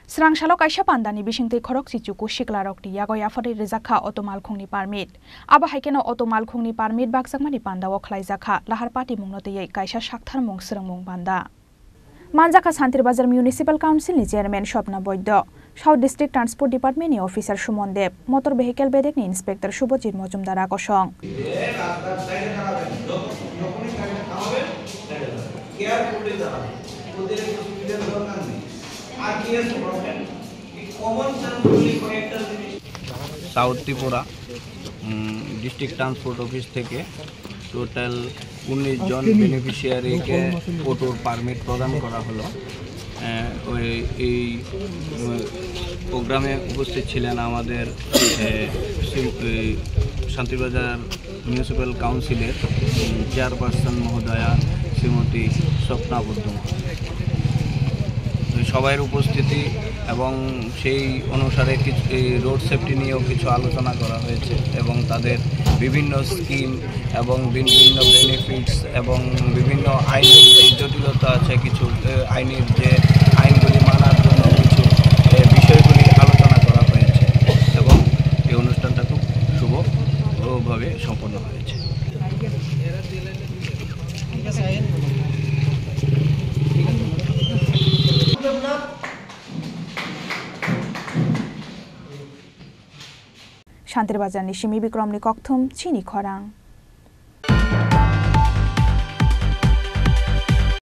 Srangshalo kaisa pandani bisingtei khorok chichuku siklarokti yago yafari rejakha otomalkhungni permit aba haikeno otomalkhungni permit bakjakmani pandao khlaijakha laharpati mungnotei kaisa sakthar mung srangmung panda Manjaka Santirbazar Municipal Council ni Chairman Shopna Boyddo South District Transport Department ni Officer Shumon Deb Motor Vehicle Bedek ni Inspector Shubhajit Mojumdar akosong south Tripura district transport office থেকে total 19 জন বেনিফিশিয়ারিকে অটোর permit প্রদান করা হলো। এই প্রোগ্রামে উপস্থিত ছিলেন আমাদের শান্তিবাজার মিউনিসিপ্যাল কাউন্সিলের চেয়ারপারসন মহোদয়া শ্রীমতী স্বপ্না বর্ধমান। সবার উপস্থিতি এবং সেই অনুসারে কিছু রোড সেফটি নিয়েও কিছু আলোচনা করা হয়েছে এবং তাদের বিভিন্ন স্কিম এবং বিভিন্ন বেনিফিটস এবং বিভিন্ন আইনের যে জটিলতা আছে কিছু আইনের যে আইনগুলি মানার জন্য কিছু বিষয়গুলি আলোচনা করা হয়েছে এবং এই অনুষ্ঠানটা খুব শুভভাবে সম্পন্ন হয়েছে। Santirbazar ni Shimi Bikramni Kokthum Chini Khorang